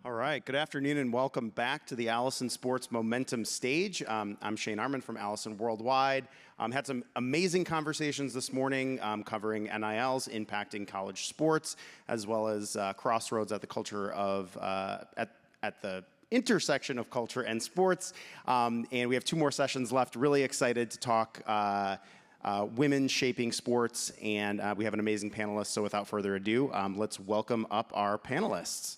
All right, good afternoon and welcome back to the Allison Sports Momentum stage. I'm Shane Arman from Allison Worldwide. Had some amazing conversations this morning covering NILs impacting college sports, as well as crossroads at the culture of, at the intersection of culture and sports. And we have 2 more sessions left. Really excited to talk women shaping sports, and we have an amazing panelist. So without further ado, let's welcome up our panelists.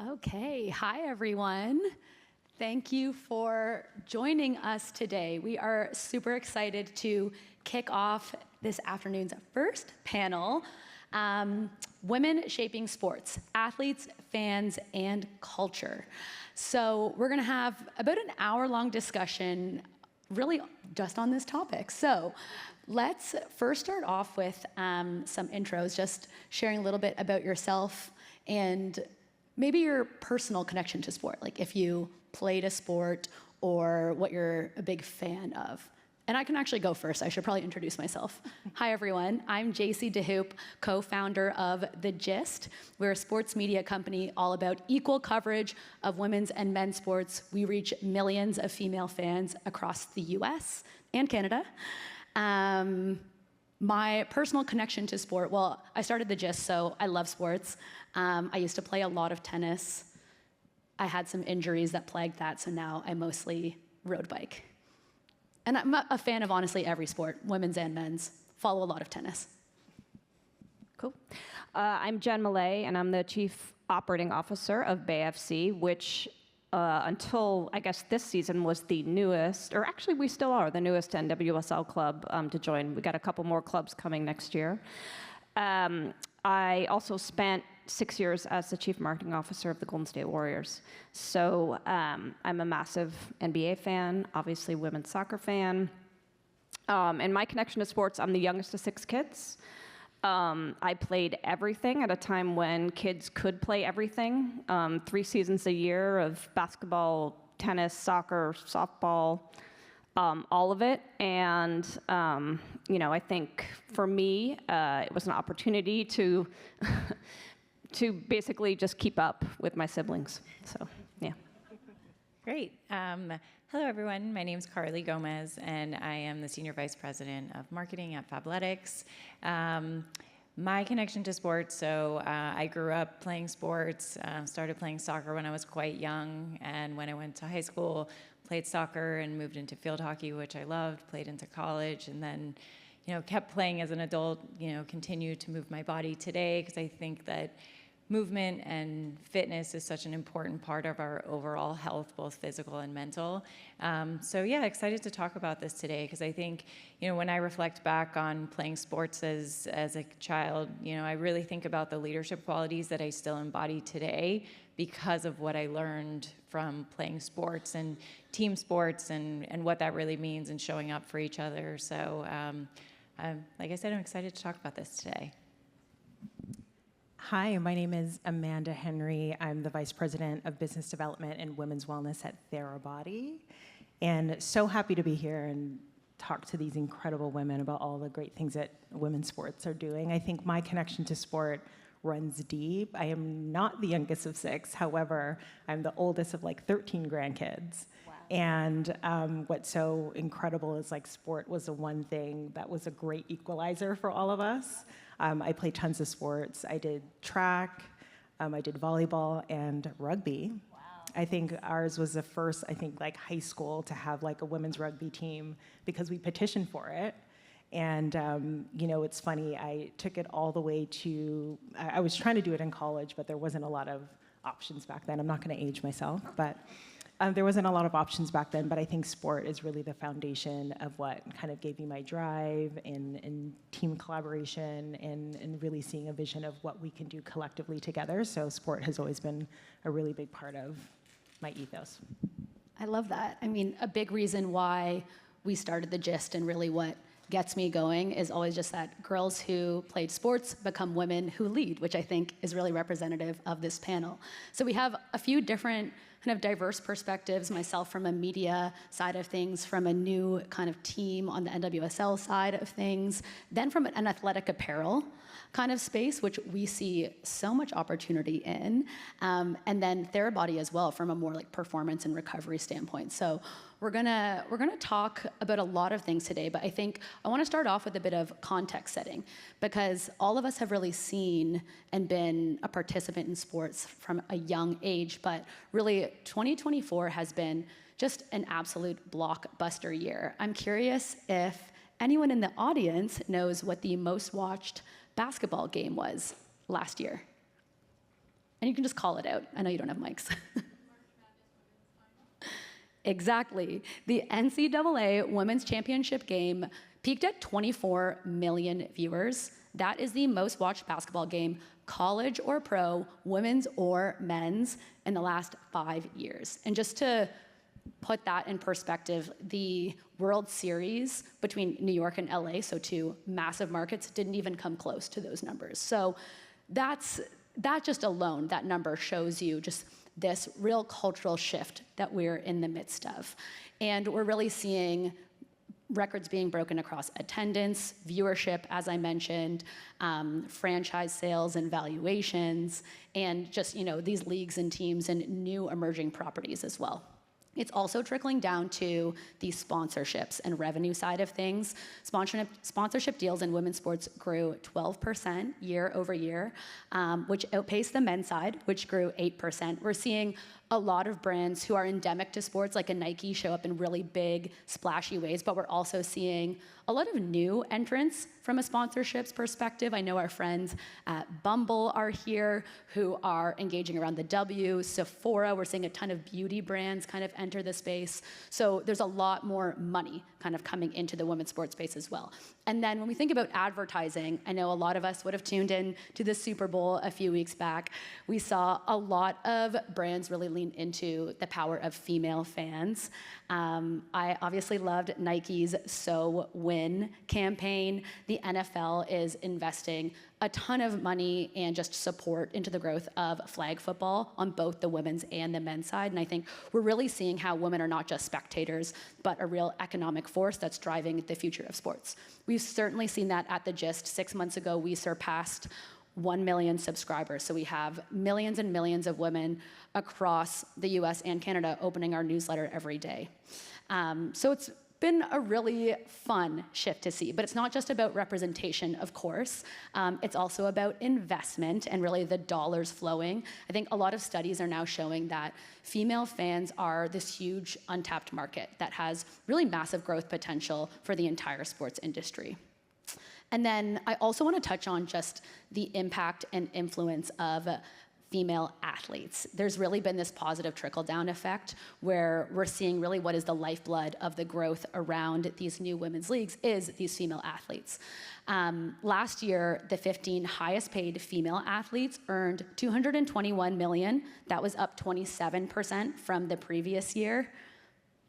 Okay, hi everyone. Thank you for joining us today. We are super excited to kick off this afternoon's first panel, Women Shaping Sports, Athletes, Fans, and Culture. So we're gonna have about an hour-long discussion really just on this topic. So let's first start off with some intros, just sharing a little bit about yourself and maybe your personal connection to sport, like if you played a sport or what you're a big fan of. And I can actually go first. I should probably introduce myself. Hi, everyone. I'm JC DeHoop, co-founder of The Gist. We're a sports media company all about equal coverage of women's and men's sports. We reach millions of female fans across the US and Canada. My personal connection to sport, well, I started The Gist, so I love sports. I used to play a lot of tennis. I had some injuries that plagued that, so now I mostly road bike. And I'm a fan of honestly every sport, women's and men's. Follow a lot of tennis. Cool. I'm Jen Millay, and I'm the Chief Operating Officer of Bay FC, which until, I guess, this season was the newest, or actually we still are the newest NWSL club to join. We got a couple more clubs coming next year. I also spent 6 years as the Chief Marketing Officer of the Golden State Warriors. So I'm a massive NBA fan, obviously women's soccer fan. And my connection to sports, I'm the youngest of 6 kids. I played everything at a time when kids could play everything. 3 seasons a year of basketball, tennis, soccer, softball, all of it. And, you know, I think for me, it was an opportunity to to basically just keep up with my siblings. So, yeah. Great. Hello, everyone. My name is Carly Gomez, and I am the Senior Vice President of Marketing at Fabletics. My connection to sports, so I grew up playing sports, started playing soccer when I was quite young, and when I went to high school, played soccer and moved into field hockey, which I loved, played into college, and then, you know, kept playing as an adult, you know, continued to move my body today, because I think that movement and fitness is such an important part of our overall health, both physical and mental. So yeah, excited to talk about this today, because I think, you know, when I reflect back on playing sports as a child, you know, I really think about the leadership qualities that I still embody today because of what I learned from playing sports and team sports and what that really means and showing up for each other. So like I said, I'm excited to talk about this today. Hi, my name is Amanda Henry. I'm the Vice President of Business Development and Women's Wellness at Therabody. And so happy to be here and talk to these incredible women about all the great things that women's sports are doing. I think my connection to sport runs deep. I am not the youngest of 6. However, I'm the oldest of like 13 grandkids. Wow. And what's so incredible is like sport was the one thing that was a great equalizer for all of us. I played tons of sports. I did track, I did volleyball and rugby. Wow. I think ours was the first, I think, like high school to have like a women's rugby team because we petitioned for it. And, you know, it's funny, I took it all the way to, I was trying to do it in college, but there wasn't a lot of options back then. I'm not gonna age myself, but there wasn't a lot of options back then, but I think sport is really the foundation of what kind of gave me my drive and team collaboration and really seeing a vision of what we can do collectively together. So sport has always been a really big part of my ethos. I love that. I mean, a big reason why we started The Gist and really what gets me going is always just that girls who played sports become women who lead, which I think is really representative of this panel. So we have a few different kind of diverse perspectives, myself from a media side of things, from a new kind of team on the NWSL side of things, then from an athletic apparel kind of space, which we see so much opportunity in, and then Therabody as well from a more like performance and recovery standpoint. So we're gonna talk about a lot of things today, but I think I want to start off with a bit of context setting, because all of us have really seen and been a participant in sports from a young age, but really 2024 has been just an absolute blockbuster year. I'm curious if anyone in the audience knows what the most watched basketball game was last year. And you can just call it out. I know you don't have mics. Exactly. The NCAA Women's Championship game peaked at 24 million viewers. That is the most watched basketball game, college or pro, women's or men's, in the last 5 years. And just to put that in perspective, the World Series between New York and LA, so two massive markets, didn't even come close to those numbers. So that just alone, that number shows you just this real cultural shift that we're in the midst of. And we're really seeing records being broken across attendance, viewership, as I mentioned, franchise sales and valuations, and just, these leagues and teams and new emerging properties as well. It's also trickling down to the sponsorships and revenue side of things. Sponsorship deals in women's sports grew 12% year over year, which outpaced the men's side, which grew 8%. We're seeing a lot of brands who are endemic to sports, like a Nike, show up in really big, splashy ways, but we're also seeing a lot of new entrants from a sponsorships perspective. I know our friends at Bumble are here who are engaging around the W. Sephora, we're seeing a ton of beauty brands kind of enter the space. So there's a lot more money kind of coming into the women's sports space as well. And then when we think about advertising, I know a lot of us would have tuned in to the Super Bowl a few weeks back. We saw a lot of brands really lean into the power of female fans. I obviously loved Nike's So Win campaign. The NFL is investing a ton of money and just support into the growth of flag football on both the women's and the men's side. And I think we're really seeing how women are not just spectators, but a real economic force that's driving the future of sports. We've certainly seen that at the Gist. 6 months ago, we surpassed 1 million subscribers. So we have millions and millions of women across the US and Canada opening our newsletter every day. So it's been a really fun shift to see, but it's not just about representation, of course. It's also about investment and really the dollars flowing. I think a lot of studies are now showing that female fans are this huge untapped market that has really massive growth potential for the entire sports industry. And then I also want to touch on just the impact and influence of female athletes. There's really been this positive trickle-down effect where we're seeing really what is the lifeblood of the growth around these new women's leagues is these female athletes. Last year, the 15 highest paid female athletes earned $221 million. That was up 27% from the previous year.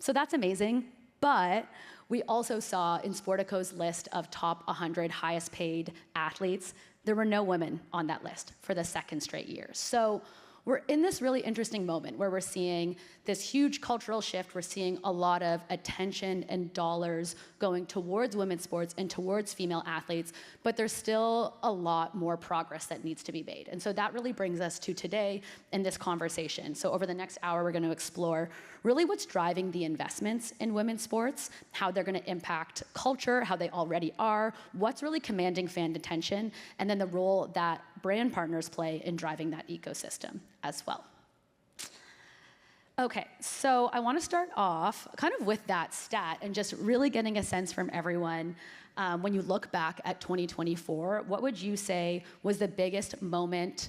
So that's amazing, but we also saw in Sportico's list of top 100 highest paid athletes, there were no women on that list for the second straight year. So we're in this really interesting moment where we're seeing this huge cultural shift. We're seeing a lot of attention and dollars going towards women's sports and towards female athletes, but there's still a lot more progress that needs to be made. And so that really brings us to today in this conversation. So over the next hour, we're going to explore really what's driving the investments in women's sports, how they're going to impact culture, how they already are, what's really commanding fan attention, and then the role that brand partners play in driving that ecosystem as well. Okay, so I want to start off kind of with that stat and just really getting a sense from everyone. When you look back at 2024, what would you say was the biggest moment?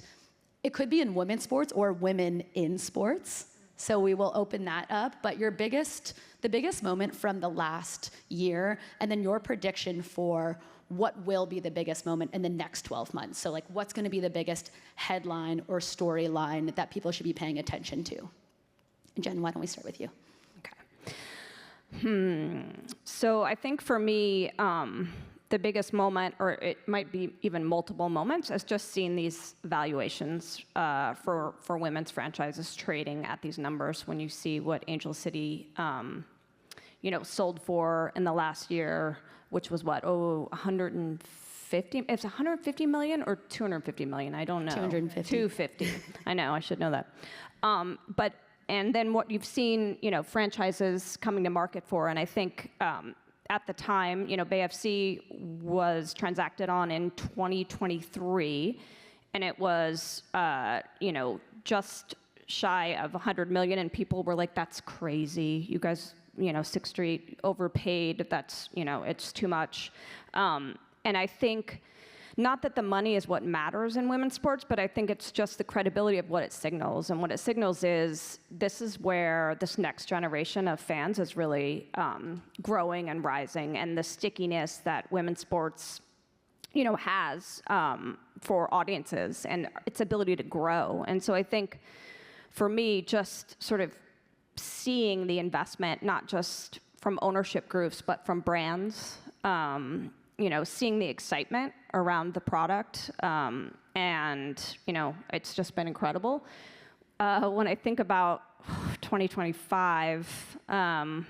It could be in women's sports or women in sports. So we will open that up, but the biggest moment from the last year, and then your prediction for what will be the biggest moment in the next 12 months. So like what's going to be the biggest headline or storyline that people should be paying attention to? Jen, why don't we start with you? Okay. So I think for me, the biggest moment, or it might be even multiple moments, is just seeing these valuations for women's franchises trading at these numbers. When you see what Angel City, sold for in the last year, which was what, 150? It's 150 million or 250 million? I don't know. 250. 250. I know. I should know that. And then what you've seen, franchises coming to market for, and I think at the time, Bay FC was transacted on in 2023, and it was, just shy of 100 million, and people were like, "That's crazy. You guys, Sixth Street overpaid. That's, it's too much." And I think. Not that the money is what matters in women's sports, but I think it's just the credibility of what it signals. And what it signals is this is where this next generation of fans is really growing and rising, and the stickiness that women's sports, has for audiences and its ability to grow. And so I think for me, just sort of seeing the investment, not just from ownership groups, but from brands, seeing the excitement around the product, and it's just been incredible. When I think about 2025, I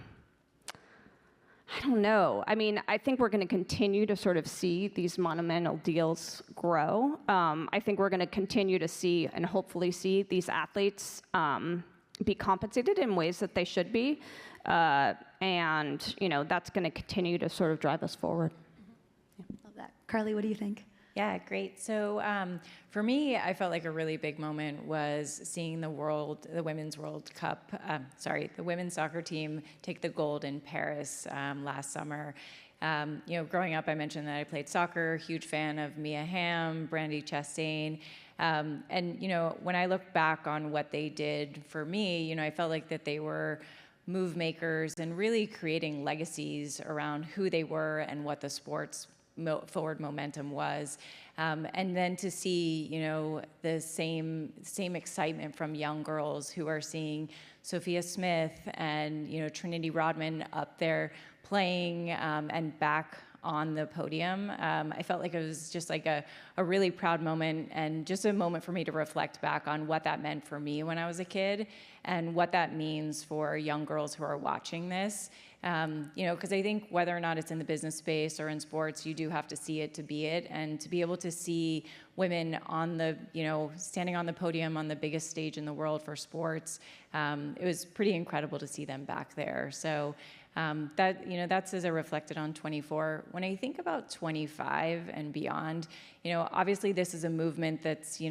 don't know. I mean, I think we're going to continue to sort of see these monumental deals grow. I think we're going to continue to see and hopefully see these athletes be compensated in ways that they should be, and that's going to continue to sort of drive us forward. Love that. Carly, what do you think? Yeah, great. So for me, I felt like a really big moment was seeing the Women's World Cup, the women's soccer team take the gold in Paris last summer. Growing up, I mentioned that I played soccer, huge fan of Mia Hamm, Brandi Chastain. And when I look back on what they did for me, I felt like that they were move makers and really creating legacies around who they were and what the sport's forward momentum was. And then to see, the same excitement from young girls who are seeing Sophia Smith and, Trinity Rodman up there playing and back on the podium. I felt like it was just like a really proud moment, and just a moment for me to reflect back on what that meant for me when I was a kid and what that means for young girls who are watching this. Because I think whether or not it's in the business space or in sports, you do have to see it to be it, and to be able to see women on the, standing on the podium on the biggest stage in the world for sports, it was pretty incredible to see them back there. So that's as I reflected on 24. When I think about 25 and beyond, obviously this is a movement that's,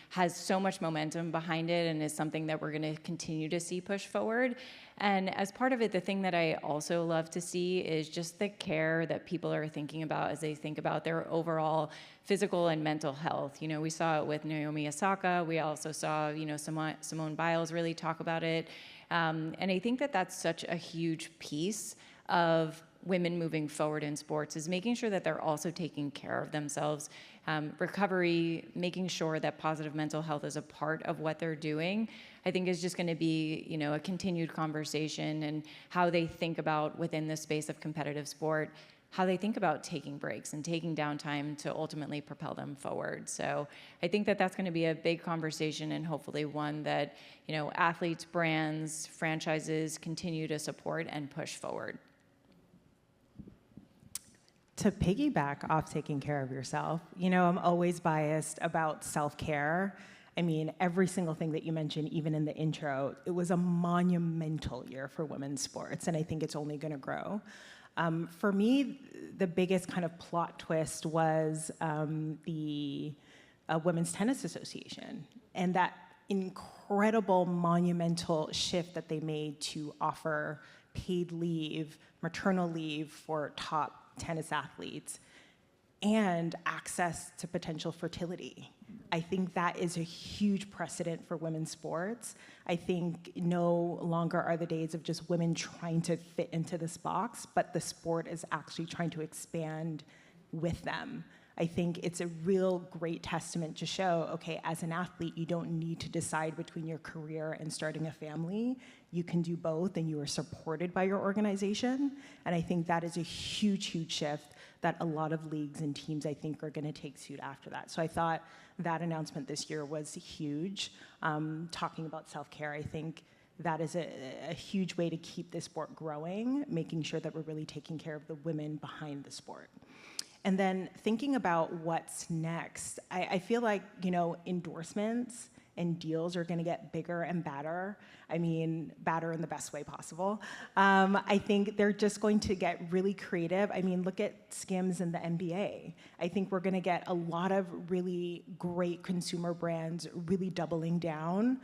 has so much momentum behind it and is something that we're going to continue to see push forward. And as part of it, the thing that I also love to see is just the care that people are thinking about as they think about their overall physical and mental health. We saw it with Naomi Osaka. We also saw, Simone Biles really talk about it. And I think that that's such a huge piece of women moving forward in sports, is making sure that they're also taking care of themselves. Recovery, making sure that positive mental health is a part of what they're doing, I think is just going to be, a continued conversation, and how they think about within the space of competitive sport, how they think about taking breaks and taking downtime to ultimately propel them forward. So I think that that's going to be a big conversation, and hopefully one that, athletes, brands, franchises continue to support and push forward. To piggyback off taking care of yourself, I'm always biased about self-care. I mean, every single thing that you mentioned, even in the intro, it was a monumental year for women's sports, and I think it's only going to grow. For me, the biggest kind of plot twist was the Women's Tennis Association, and that incredible, monumental shift that they made to offer paid leave, maternal leave for top tennis athletes, and access to potential fertility. I think that is a huge precedent for women's sports. I think no longer are the days of just women trying to fit into this box, but the sport is actually trying to expand with them. I think it's a real great testament to show, okay, as an athlete, you don't need to decide between your career and starting a family. you can do both and you are supported by your organization. And I think that is a huge, huge shift that a lot of leagues and teams, I think, are going to take suit after that. So I thought that announcement this year was huge. Talking about self-care, I think that is a huge way to keep the sport growing, making sure that we're really taking care of the women behind the sport. And then thinking about what's next, I feel like, endorsements and deals are going to get bigger and badder. I mean, badder in the best way possible. I think they're just going to get really creative. I mean, look at Skims and the NBA. I think we're going to get a lot of really great consumer brands really doubling down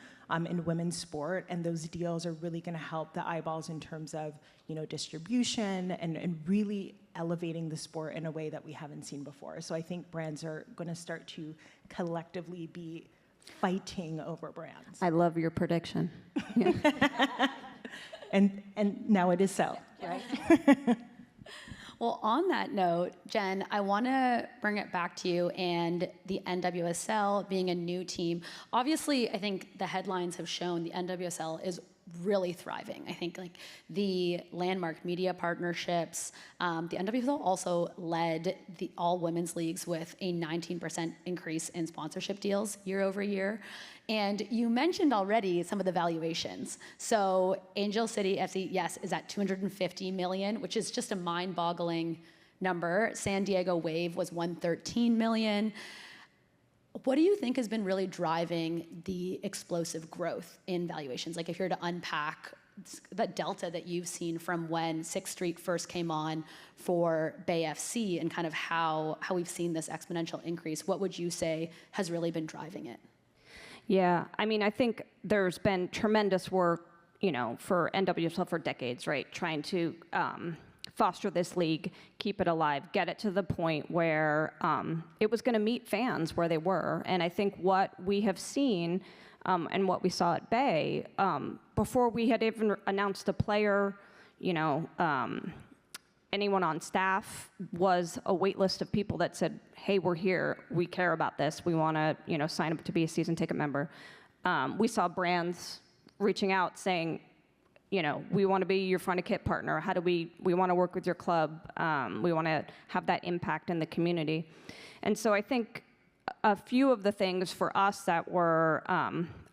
in women's sport, and those deals are really going to help the eyeballs in terms of distribution and really elevating the sport in a way that we haven't seen before. So I think brands are going to start to collectively be fighting over brands. I love your prediction. And now it is so, right? Well, on that note, Jen, I want to bring it back to you and the NWSL being a new team. Obviously, I think the headlines have shown the NWSL is really thriving. I think like the landmark media partnerships, the NWSL also led the all women's leagues with a 19% increase in sponsorship deals year over year. And you mentioned already some of the valuations. So Angel City FC, yes, is at 250 million, which is just a mind-boggling number. San Diego Wave was 113 million. What do you think has been really driving the explosive growth in valuations? Like if you're to unpack that delta that you've seen from when 6th Street first came on for Bay FC and kind of how we've seen this exponential increase, what would you say has really been driving it? Yeah, I mean, I think there's been tremendous work, for NWSL for decades, right? Trying to foster this league, keep it alive, get it to the point where it was going to meet fans where they were. And I think what we have seen and what we saw at Bay, before we had even announced a player, anyone on staff, was a wait list of people that said, hey, we're here, we care about this, we want to sign up to be a season ticket member. We saw brands reaching out saying, we want to be your front of kit partner. How do we want to work with your club. We want to have that impact in the community. And so I think a few of the things for us that were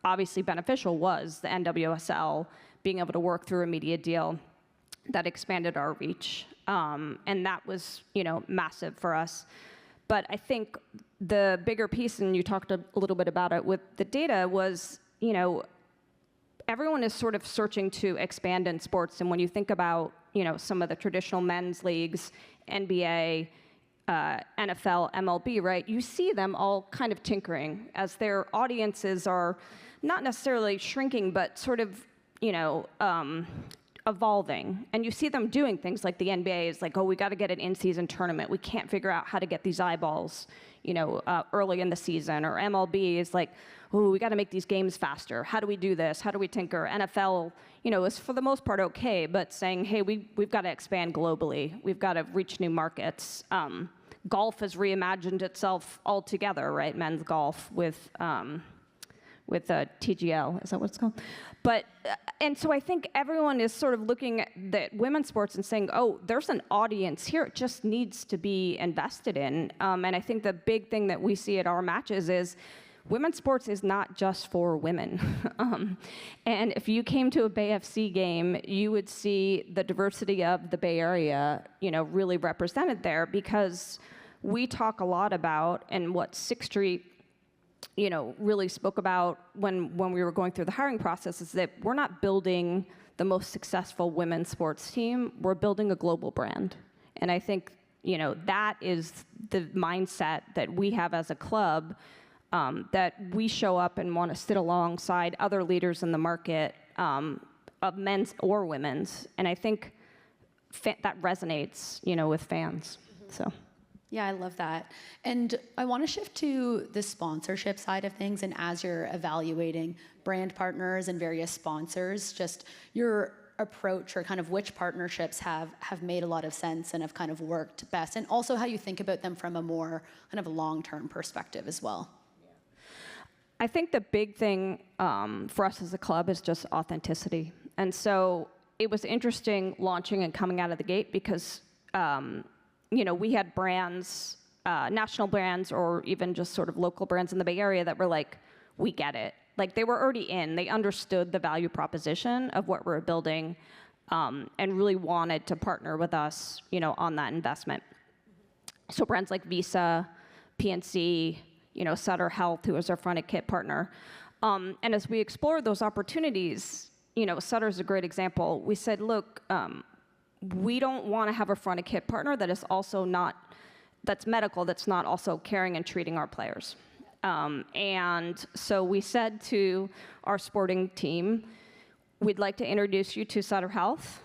obviously beneficial was the NWSL being able to work through a media deal that expanded our reach. And that was, massive for us. But I think the bigger piece, and you talked a little bit about it with the data, was, everyone is sort of searching to expand in sports. And when you think about, some of the traditional men's leagues, NBA, NFL, MLB, right, you see them all kind of tinkering as their audiences are not necessarily shrinking, but sort of, evolving. And you see them doing things like the NBA is like, oh, we got to get an in-season tournament. We can't figure out how to get these eyeballs, early in the season. Or MLB is like, oh, we got to make these games faster. How do we do this? How do we tinker? NFL, is for the most part okay, but saying, hey, we've got to expand globally. We've got to reach new markets. Golf has reimagined itself altogether, right? Men's golf with TGL, is that what it's called? But, and so I think everyone is sort of looking at women's sports and saying, oh, there's an audience here, it just needs to be invested in. And I think the big thing that we see at our matches is women's sports is not just for women. And if you came to a Bay FC game, you would see the diversity of the Bay Area, really represented there, because we talk a lot about, and what 6th Street really spoke about when we were going through the hiring process, is that we're not building the most successful women's sports team, we're building a global brand. And I think, that is the mindset that we have as a club, that we show up and want to sit alongside other leaders in the market, of men's or women's. And I think that resonates, with fans, so. Yeah, I love that. And I want to shift to the sponsorship side of things. And as you're evaluating brand partners and various sponsors, just your approach or kind of which partnerships have made a lot of sense and have kind of worked best. And also how you think about them from a more kind of long-term perspective as well. I think the big thing for us as a club is just authenticity. And so it was interesting launching and coming out of the gate because, we had brands, national brands or even just sort of local brands in the Bay Area that were like, we get it. Like they were already in, they understood the value proposition of what we're building and really wanted to partner with us, on that investment. So brands like Visa, PNC, Sutter Health, who is our fronted kit partner. And as we explored those opportunities, Sutter's a great example. We said, look, we don't want to have a fronted kit partner that is also that's medical, that's not also caring and treating our players. And so we said to our sporting team, we'd like to introduce you to Sutter Health.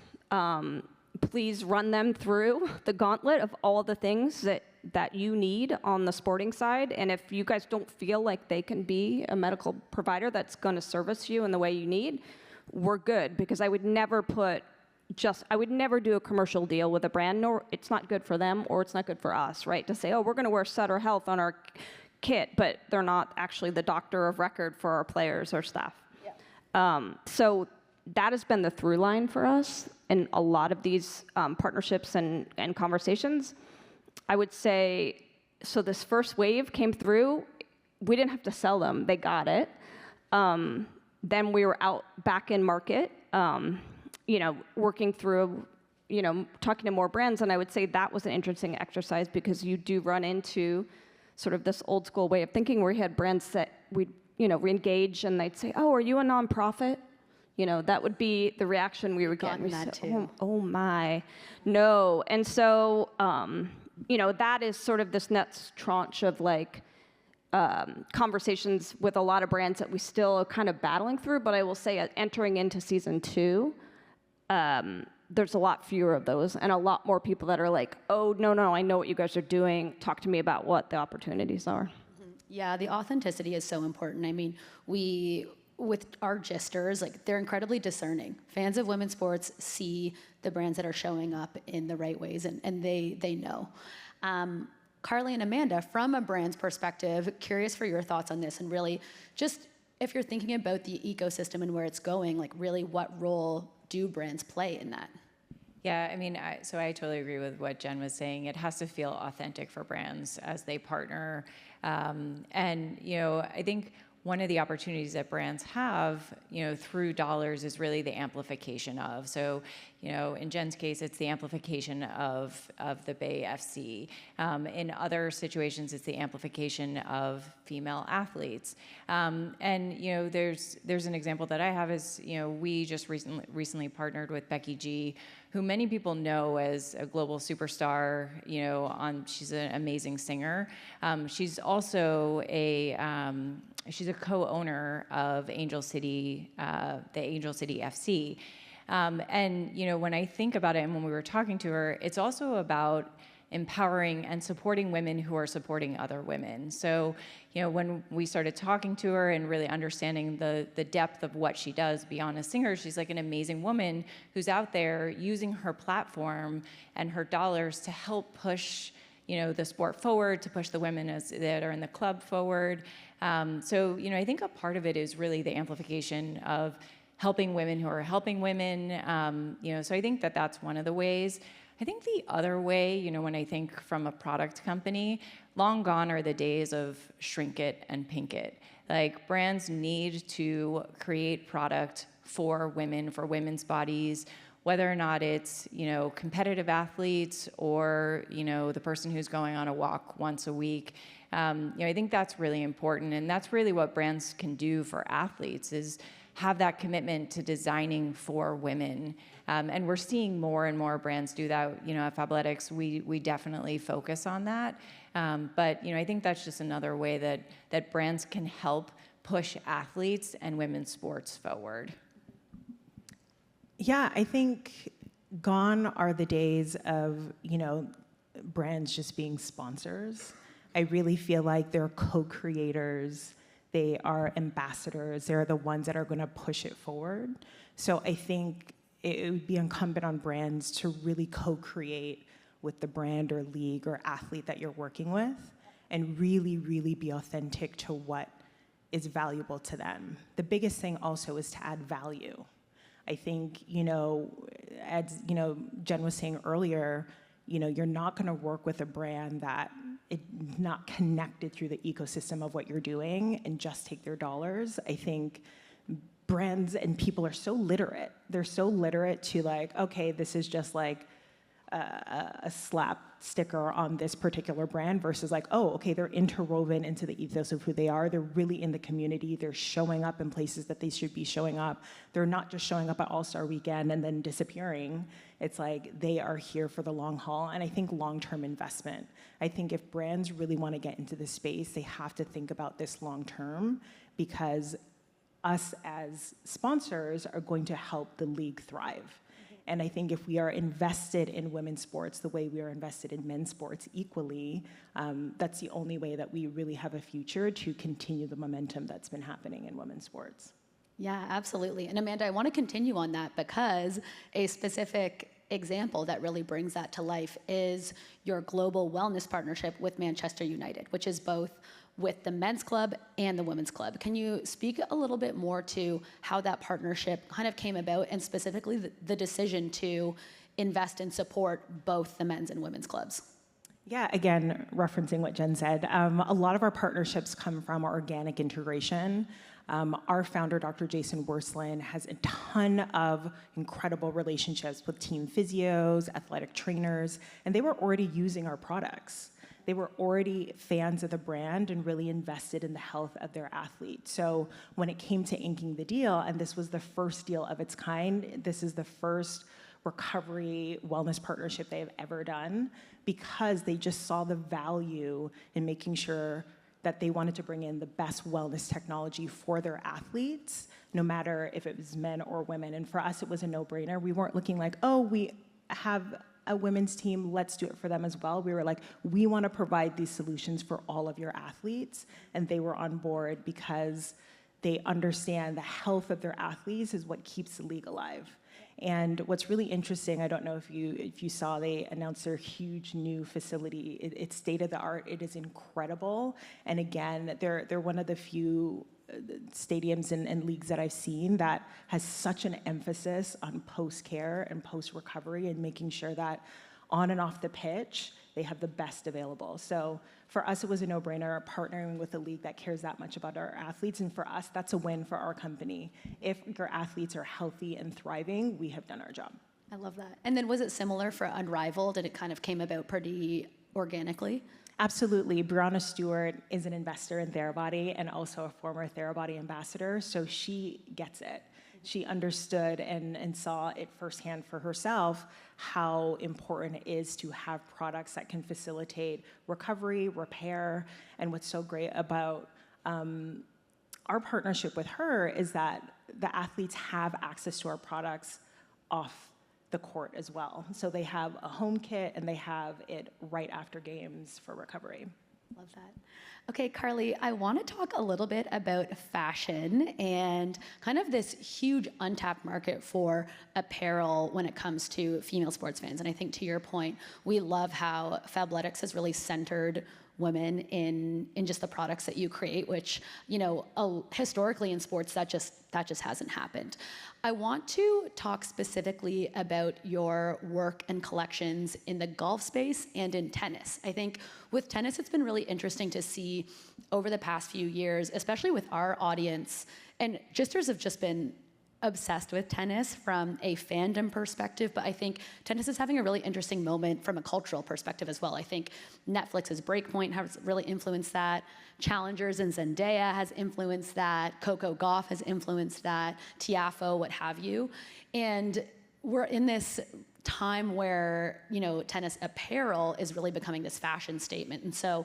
Please run them through the gauntlet of all the things that you need on the sporting side. And if you guys don't feel like they can be a medical provider that's going to service you in the way you need, we're good. Because I would never do a commercial deal with a brand, nor it's not good for them or it's not good for us, right? To say, oh, we're going to wear Sutter Health on our kit, but they're not actually the doctor of record for our players or staff. Yeah. So that has been the through line for us in a lot of these partnerships and conversations. I would say, so this first wave came through, we didn't have to sell them, they got it. Then we were out back in market, working through, talking to more brands, and I would say that was an interesting exercise because you do run into sort of this old school way of thinking where you had brands that we'd, re-engage and they'd say, oh, are you a nonprofit? That would be the reaction we would get. Gotten that too. Oh my, no. And so, that is sort of this next tranche of like conversations with a lot of brands that we still are kind of battling through. But I will say, entering into season 2, there's a lot fewer of those and a lot more people that are like, oh, no, I know what you guys are doing. Talk to me about what the opportunities are. Yeah, the authenticity is so important. I mean, with our gisters, like they're incredibly discerning. Fans of women's sports see the brands that are showing up in the right ways, and they know. Carly and Amanda, from a brand's perspective, curious for your thoughts on this, and really just if you're thinking about the ecosystem and where it's going, like really what role do brands play in that? Yeah, I mean, so I totally agree with what Jen was saying. It has to feel authentic for brands as they partner. And, I think one of the opportunities that brands have, through dollars is really the amplification of. So, in Jen's case, it's the amplification of the Bay FC. In other situations, it's the amplification of female athletes. And, there's an example that I have is, we just recently partnered with Becky G, who many people know as a global superstar. She's an amazing singer. She's also she's a co-owner of Angel City, the Angel City FC. And, when I think about it and when we were talking to her, it's also about empowering and supporting women who are supporting other women. So, when we started talking to her and really understanding the depth of what she does beyond a singer, she's like an amazing woman who's out there using her platform and her dollars to help push the sport forward, to push the women that are in the club forward. So, I think a part of it is really the amplification of helping women who are helping women. So I think that's one of the ways. I think the other way, when I think from a product company, long gone are the days of shrink it and pink it. Like brands need to create product for women, for women's bodies, whether or not it's, competitive athletes or, the person who's going on a walk once a week. I think that's really important. And that's really what brands can do for athletes is have that commitment to designing for women. And we're seeing more and more brands do that. At Fabletics, we definitely focus on that. But, I think that's just another way that brands can help push athletes and women's sports forward. Yeah, I think gone are the days of, brands just being sponsors. I really feel like they're co-creators. They are ambassadors. They're the ones that are going to push it forward. So I think it would be incumbent on brands to really co-create with the brand or league or athlete that you're working with and really, really be authentic to what is valuable to them. The biggest thing also is to add value. I think, as Jen was saying earlier, you're not going to work with a brand that is not connected through the ecosystem of what you're doing and just take their dollars. I think brands and people are so literate. They're so literate to like, okay, this is just like a slap sticker on this particular brand versus like, oh, okay, they're interwoven into the ethos of who they are. They're really in the community. They're showing up in places that they should be showing up. They're not just showing up at All-Star Weekend and then disappearing. It's like they are here for the long haul. And I think long-term investment. I think if brands really want to get into this space, they have to think about this long-term, because us as sponsors are going to help the league thrive. And I think if we are invested in women's sports the way we are invested in men's sports equally, that's the only way that we really have a future to continue the momentum that's been happening in women's sports. Yeah, absolutely. And Amanda, I want to continue on that, because a specific example that really brings that to life is your global wellness partnership with Manchester United, which is both with the men's club and the women's club. Can you speak a little bit more to how that partnership kind of came about, and specifically the decision to invest and support both the men's and women's clubs? Yeah, again, referencing what Jen said, a lot of our partnerships come from our organic integration. Our founder, Dr. Jason Worsland, has a ton of incredible relationships with team physios, athletic trainers, and they were already using our products. They were already fans of the brand and really invested in the health of their athletes. So when it came to inking the deal, and this was the first deal of its kind, this is the first recovery wellness partnership they have ever done, because they just saw the value in making sure that they wanted to bring in the best wellness technology for their athletes, no matter if it was men or women. And for us, it was a no-brainer. We weren't looking like, oh, we have a women's team, let's do it for them as well. We were like, we want to provide these solutions for all of your athletes. And they were on board because they understand the health of their athletes is what keeps the league alive. And what's really interesting, I don't know if you saw, they announced their huge new facility. It's state of the art. It is incredible. And again, they're one of the few stadiums and leagues that I've seen that has such an emphasis on post-care and post-recovery and making sure that on and off the pitch, they have the best available. So for us, it was a no-brainer partnering with a league that cares that much about our athletes. And for us, that's a win for our company. If your athletes are healthy and thriving, we have done our job. I love that. And then was it similar for Unrivaled, and it kind of came about pretty organically? Absolutely. Brianna Stewart is an investor in Therabody and also a former Therabody ambassador, so she gets it. She understood and saw it firsthand for herself how important it is to have products that can facilitate recovery, repair, and what's so great about our partnership with her is that the athletes have access to our products off the court as well. So they have a home kit and they have it right after games for recovery. Love that. Okay, Carly, I want to talk a little bit about fashion and kind of this huge untapped market for apparel when it comes to female sports fans. And I think to your point, we love how Fabletics has really centered women in just the products that you create, which, historically in sports, that just hasn't happened. I want to talk specifically about your work and collections in the golf space and in tennis. I think with tennis, it's been really interesting to see over the past few years, especially with our audience, and Gisters have just been obsessed with tennis from a fandom perspective, but I think tennis is having a really interesting moment from a cultural perspective as well. I think Netflix's Breakpoint has really influenced that. Challengers and Zendaya has influenced that. Coco Gauff has influenced that. Tiafo, what have you. And we're in this time where, tennis apparel is really becoming this fashion statement. And so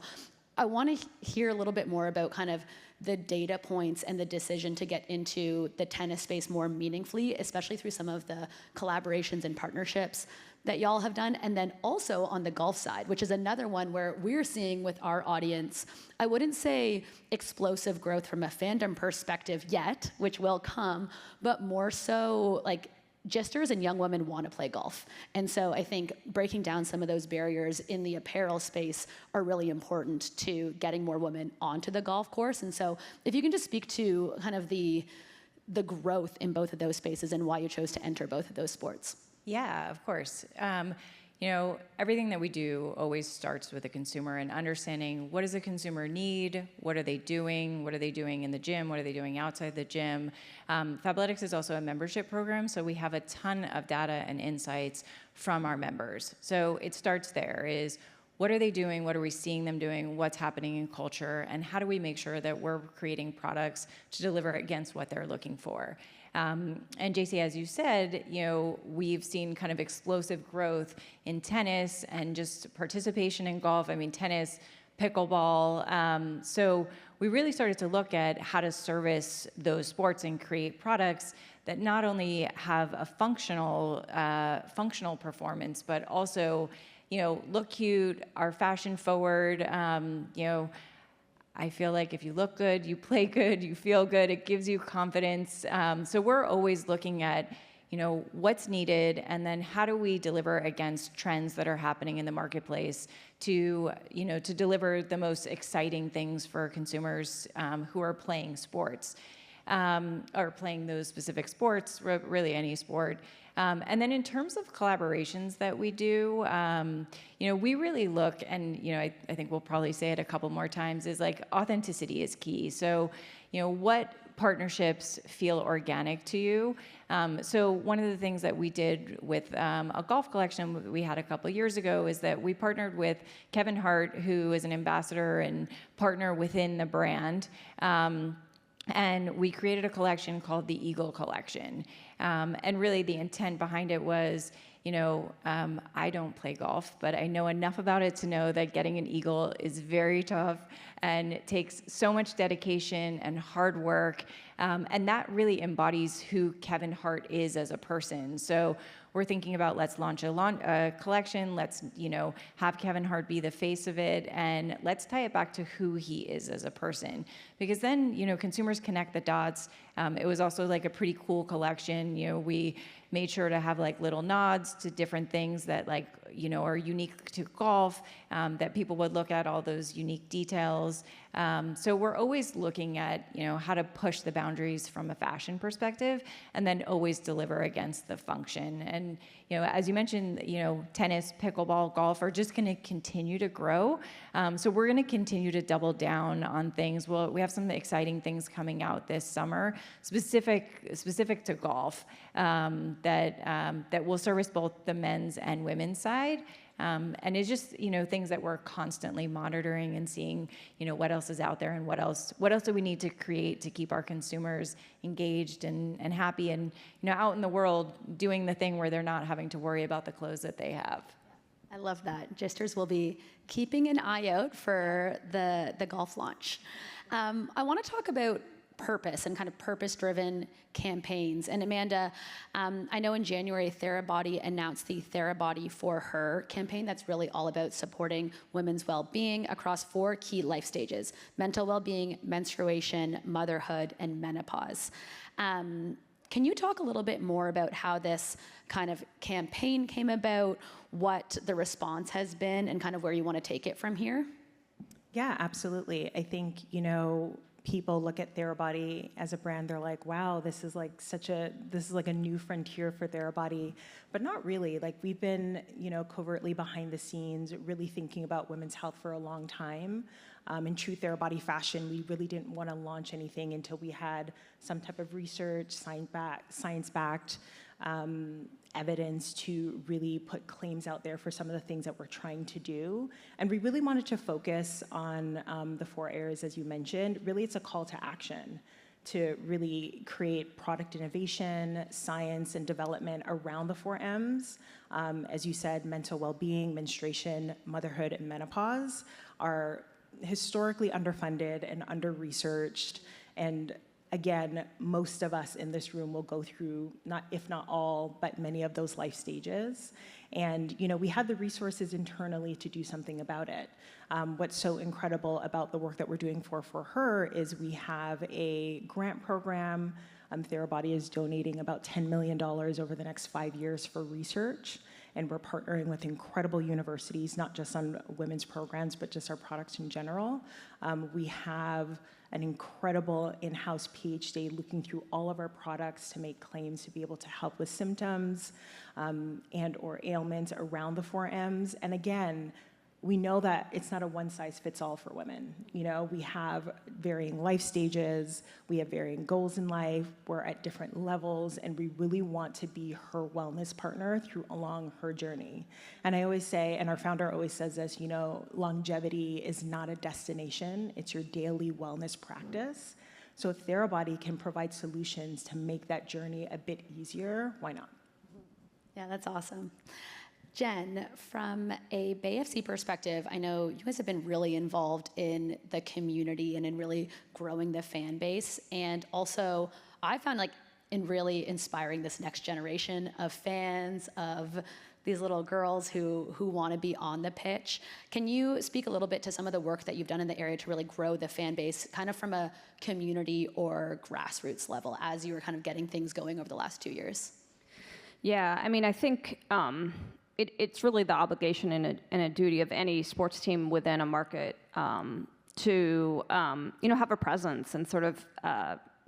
I want to hear a little bit more about kind of the data points and the decision to get into the tennis space more meaningfully, especially through some of the collaborations and partnerships that y'all have done. And then also on the golf side, which is another one where we're seeing with our audience, I wouldn't say explosive growth from a fandom perspective yet, which will come, but more so like Gisters and young women want to play golf. And so I think breaking down some of those barriers in the apparel space are really important to getting more women onto the golf course. And so if you can just speak to kind of the the growth in both of those spaces and why you chose to enter both of those sports. Yeah, of course. Everything that we do always starts with the consumer and understanding what does the consumer need, what are they doing in the gym, what are they doing outside the gym. Fabletics is also a membership program, so we have a ton of data and insights from our members. So it starts there, is what are they doing, what are we seeing them doing, what's happening in culture, and how do we make sure that we're creating products to deliver against what they're looking for. And JC, as you said, we've seen kind of explosive growth in tennis and just participation in golf. I mean, tennis, pickleball. So we really started to look at how to service those sports and create products that not only have a functional performance, but also, look cute, are fashion forward. I feel like if you look good, you play good, you feel good, it gives you confidence. So we're always looking at, what's needed, and then how do we deliver against trends that are happening in the marketplace to deliver the most exciting things for consumers who are playing sports, or playing those specific sports, really any sport. And then in terms of collaborations that we do, we really look, and I think we'll probably say it a couple more times, is like authenticity is key. So, what partnerships feel organic to you? So one of the things that we did with a golf collection we had a couple years ago is that we partnered with Kevin Hart, who is an ambassador and partner within the brand. And we created a collection called the Eagle Collection. And really the intent behind it was, I don't play golf, but I know enough about it to know that getting an eagle is very tough and it takes so much dedication and hard work. And that really embodies who Kevin Hart is as a person. So we're thinking about, let's launch a collection, let's have Kevin Hart be the face of it, and let's tie it back to who he is as a person. Because then, consumers connect the dots. It was also like a pretty cool collection. We made sure to have like little nods to different things that are unique to golf, that people would look at all those unique details. So we're always looking at, how to push the boundaries from a fashion perspective, and then always deliver against the function. And, as you mentioned, tennis, pickleball, golf are just going to continue to grow. So we're going to continue to double down on things. Well, we have some exciting things coming out this summer, specific to golf, that will service both the men's and women's side. And it's just, things that we're constantly monitoring and seeing, what else is out there and what else do we need to create to keep our consumers engaged and happy and, out in the world doing the thing where they're not having to worry about the clothes that they have. I love that. Gisters will be keeping an eye out for the golf launch. I want to talk about purpose and kind of purpose-driven campaigns. And Amanda, I know in January, Therabody announced the Therabody for Her campaign that's really all about supporting women's well-being across 4 key life stages: mental well-being, menstruation, motherhood, and menopause. Can you talk a little bit more about how this kind of campaign came about, what the response has been, and kind of where you want to take it from here? Yeah, absolutely. I think, people look at Therabody as a brand, they're like, wow, this is like a new frontier for Therabody, but not really. Like, we've been, covertly behind the scenes, really thinking about women's health for a long time. In true Therabody fashion, we really didn't want to launch anything until we had some type of research, science-backed evidence to really put claims out there for some of the things that we're trying to do. And we really wanted to focus on the 4 areas, as you mentioned. Really, it's a call to action to really create product innovation, science, and development around the 4 M's. As you said, mental well-being, menstruation, motherhood, and menopause are historically underfunded and under-researched. And again, most of us in this room will go through, if not all, but many of those life stages. And, we had the resources internally to do something about it. What's so incredible about the work that we're doing for Her is we have a grant program. Therabody is donating about $10 million over the next 5 years for research. and we're partnering with incredible universities, not just on women's programs, but just our products in general. We have an incredible in-house PhD looking through all of our products to make claims to be able to help with symptoms and or ailments around the 4Ms. And again, we know that it's not a one-size-fits-all for women. You know, we have varying life stages, we have varying goals in life, we're at different levels, and we really want to be her wellness partner along her journey. And I always say, and our founder always says this, you know, longevity is not a destination, it's your daily wellness practice. So if Therabody can provide solutions to make that journey a bit easier, why not? Yeah, that's awesome. Jen, from a Bay FC perspective, I know you guys have been really involved in the community and in really growing the fan base. And also, I found like in really inspiring this next generation of fans, of these little girls who want to be on the pitch. Can you speak a little bit to some of the work that you've done in the area to really grow the fan base, kind of from a community or grassroots level, as you were kind of getting things going over the last 2 years? Yeah, I mean, I think it's really the obligation and a duty of any sports team within a market to have a presence and sort of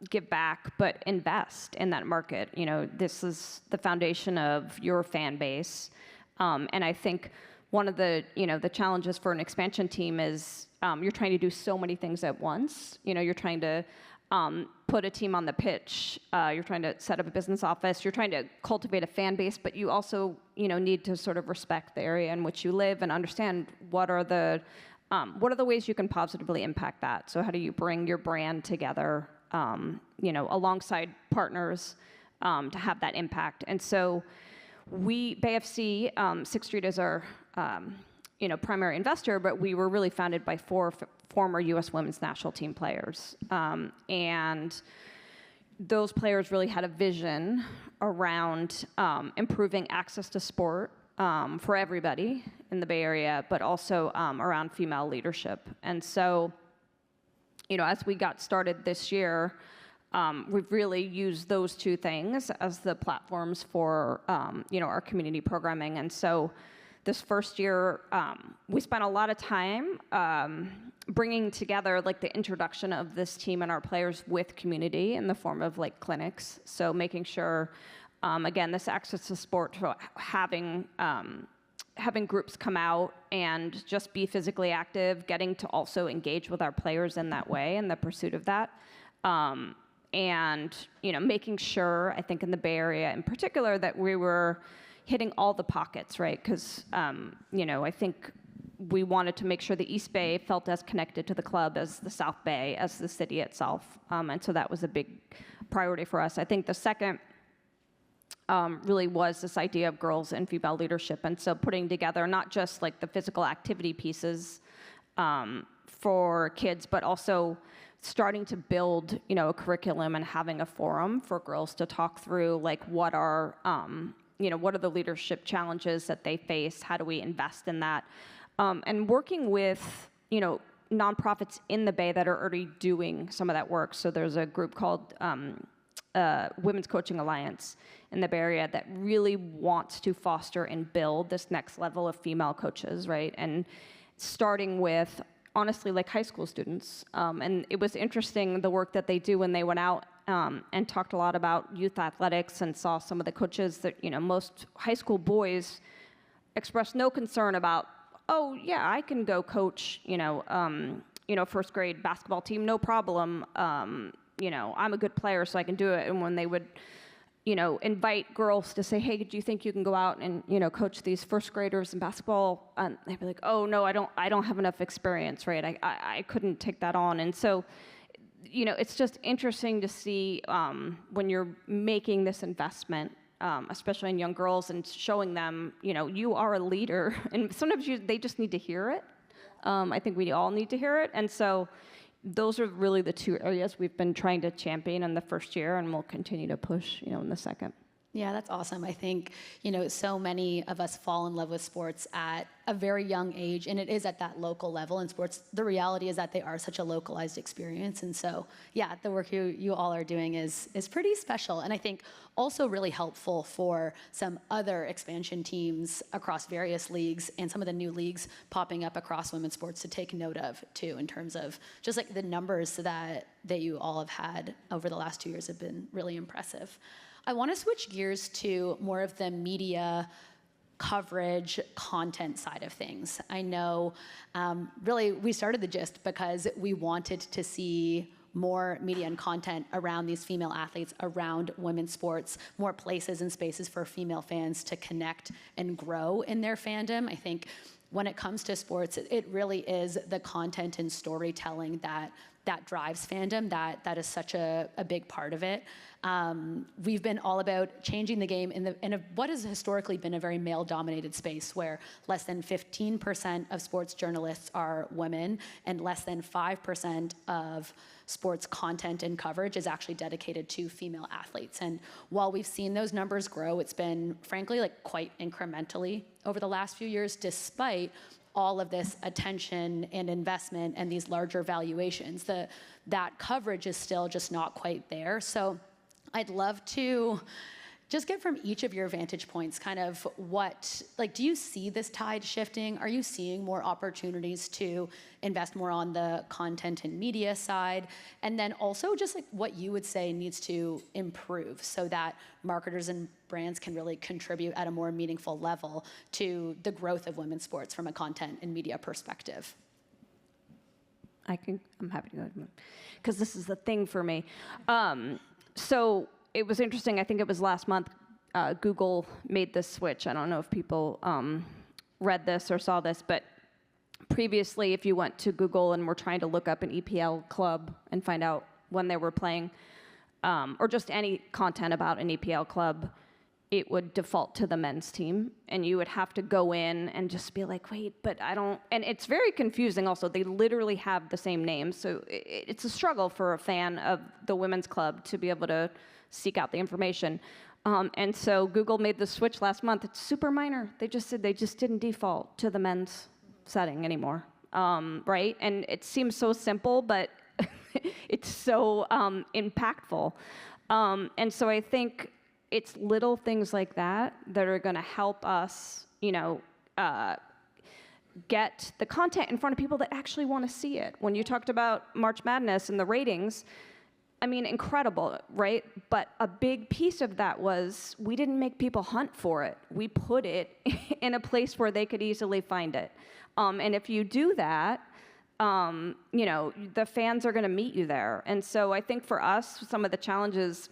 give back, but invest in that market. You know, this is the foundation of your fan base, and I think one of the challenges for an expansion team is you're trying to do so many things at once. You know, you're trying to put a team on the pitch, you're trying to set up a business office, you're trying to cultivate a fan base, but you also, need to sort of respect the area in which you live and understand what are the ways you can positively impact that. So how do you bring your brand together, alongside partners to have that impact? And so Bay FC, Sixth Street is our, primary investor, but we were really founded by four former U.S. women's national team players. And those players really had a vision around improving access to sport for everybody in the Bay Area, but also around female leadership. And so, as we got started this year, we've really used those two things as the platforms for, our community programming. And so this first year, we spent a lot of time bringing together like the introduction of this team and our players with community in the form of like clinics. So making sure, again, this access to sport, having groups come out and just be physically active, getting to also engage with our players in that way in the pursuit of that. And, making sure, I think in the Bay Area in particular, that we were hitting all the pockets, right? Because, I think we wanted to make sure the East Bay felt as connected to the club as the South Bay, as the city itself. And so that was a big priority for us. I think the second really was this idea of girls and female leadership. And so putting together not just like the physical activity pieces for kids, but also starting to build, a curriculum and having a forum for girls to talk through like what are the leadership challenges that they face? How do we invest in that? And working with, nonprofits in the Bay that are already doing some of that work. So there's a group called Women's Coaching Alliance in the Bay Area that really wants to foster and build this next level of female coaches, right? And starting with, honestly, like high school students. And it was interesting, the work that they do when they went out and talked a lot about youth athletics and saw some of the coaches that, most high school boys expressed no concern about, oh, yeah, I can go coach, first grade basketball team, no problem. I'm a good player, so I can do it. And when they would, invite girls to say, hey, do you think you can go out and, coach these first graders in basketball? They'd be like, oh, no, I don't have enough experience, right? I couldn't take that on. And so, it's just interesting to see when you're making this investment, especially in young girls, and showing them, you are a leader. And sometimes they just need to hear it. I think we all need to hear it. And so those are really the two areas we've been trying to champion in the first year, and we'll continue to push, in the second. Yeah, that's awesome. I think, so many of us fall in love with sports at a very young age, and it is at that local level. And sports, the reality is that they are such a localized experience. And so, yeah, the work you all are doing is pretty special. And I think also really helpful for some other expansion teams across various leagues and some of the new leagues popping up across women's sports to take note of, too, in terms of just like the numbers that you all have had over the last 2 years have been really impressive. I want to switch gears to more of the media coverage content side of things. I know really we started the Gist because we wanted to see more media and content around these female athletes, around women's sports, more places and spaces for female fans to connect and grow in their fandom. I think when it comes to sports, it really is the content and storytelling that drives fandom. That is such a big part of it. We've been all about changing the game in what has historically been a very male-dominated space where less than 15% of sports journalists are women and less than 5% of sports content and coverage is actually dedicated to female athletes. And while we've seen those numbers grow, it's been frankly like quite incrementally over the last few years, despite all of this attention and investment and these larger valuations. That coverage is still just not quite there. So I'd love to just get from each of your vantage points kind of do you see this tide shifting? Are you seeing more opportunities to invest more on the content and media side? And then also just like what you would say needs to improve so that marketers and brands can really contribute at a more meaningful level to the growth of women's sports from a content and media perspective. I'm happy to go because this is the thing for me. So it was interesting. I think it was last month. Google made this switch. I don't know if people read this or saw this, but previously, if you went to Google and were trying to look up an EPL club and find out when they were playing, or just any content about an EPL club, it would default to the men's team, and you would have to go in and just be like, wait, but I don't, and it's very confusing also. They literally have the same names, so it's a struggle for a fan of the women's club to be able to seek out the information. And so Google made the switch last month. It's super minor. They just said they just didn't default to the men's setting anymore, right? And it seems so simple, but it's so impactful. And so I think it's little things like that that are going to help us, get the content in front of people that actually want to see it. When you talked about March Madness and the ratings, I mean, incredible, right? But a big piece of that was we didn't make people hunt for it. We put it in a place where they could easily find it. And if you do that, the fans are going to meet you there. And so I think for us, some of the challenges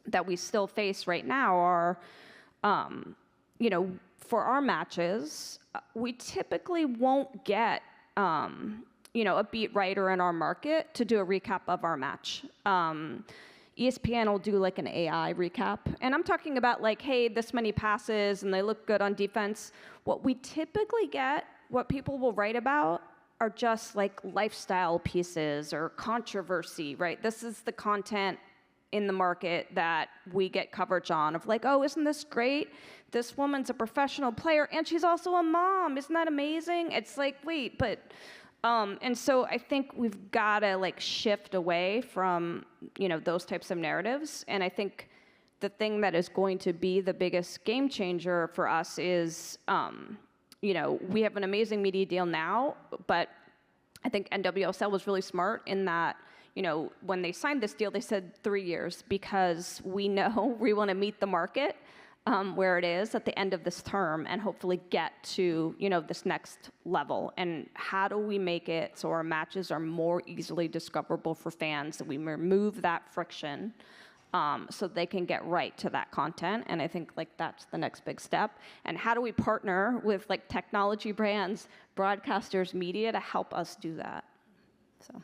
that we still face right now are, for our matches, we typically won't get, a beat writer in our market to do a recap of our match. ESPN will do like an AI recap. And I'm talking about like, hey, this many passes and they look good on defense. What we typically get, what people will write about are just like lifestyle pieces or controversy, right? This is the content in the market that we get coverage on of like, oh, isn't this great? This woman's a professional player and she's also a mom. Isn't that amazing? It's like, wait, but, and so I think we've got to like shift away from, those types of narratives. And I think the thing that is going to be the biggest game changer for us is, we have an amazing media deal now, but I think NWSL was really smart in that, when they signed this deal, they said 3 years because we know we want to meet the market where it is at the end of this term and hopefully get to, this next level. And how do we make it so our matches are more easily discoverable for fans, that we remove that friction so they can get right to that content? And I think like that's the next big step. And how do we partner with like technology brands, broadcasters, media to help us do that? So.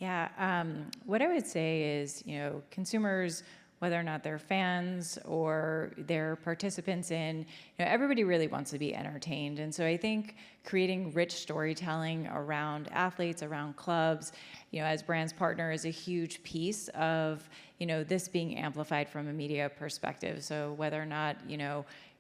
Yeah, what I would say is, consumers whether or not they're fans or they're participants in, everybody really wants to be entertained. And so I think creating rich storytelling around athletes, around clubs, as brands partner is a huge piece of, this being amplified from a media perspective. So whether or not,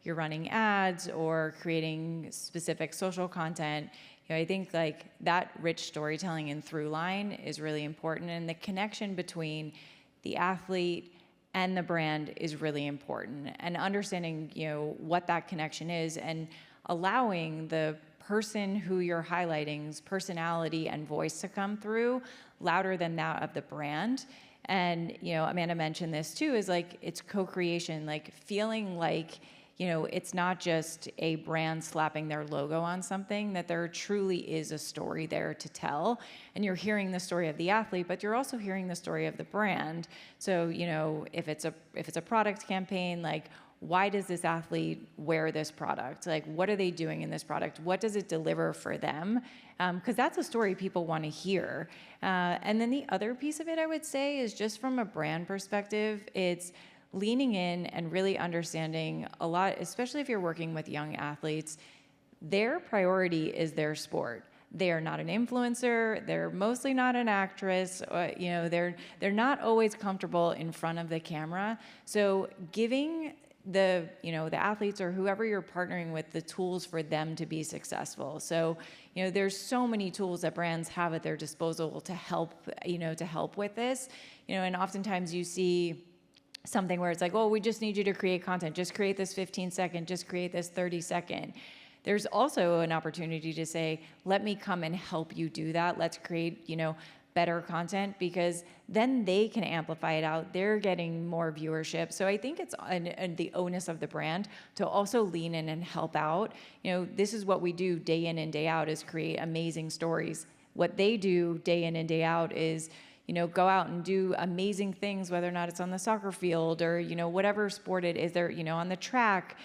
you're running ads or creating specific social content, I think like that rich storytelling and through line is really important. And the connection between the athlete and the brand is really important, and understanding what that connection is and allowing the person who you're highlighting's personality and voice to come through louder than that of the brand. And Amanda mentioned this too, is like it's co-creation, like feeling like it's not just a brand slapping their logo on something, that there truly is a story there to tell. And you're hearing the story of the athlete, but you're also hearing the story of the brand. So, if it's a product campaign, like, why does this athlete wear this product? Like, what are they doing in this product? What does it deliver for them? Because that's a story people want to hear. And then the other piece of it, I would say, is just from a brand perspective, it's leaning in and really understanding a lot, especially if you're working with young athletes, their priority is their sport. They are not an influencer. They're mostly not an actress. They're not always comfortable in front of the camera. So giving the athletes or whoever you're partnering with the tools for them to be successful. So there's so many tools that brands have at their disposal to help with this. And oftentimes you see something where it's like, oh, we just need you to create content. Just create this 15-second, just create this 30-second. There's also an opportunity to say, let me come and help you do that. Let's create, better content, because then they can amplify it out. They're getting more viewership. So I think it's the onus of the brand to also lean in and help out. This is what we do day in and day out, is create amazing stories. What they do day in and day out is go out and do amazing things, whether or not it's on the soccer field or, whatever sport it is, they're, on the track.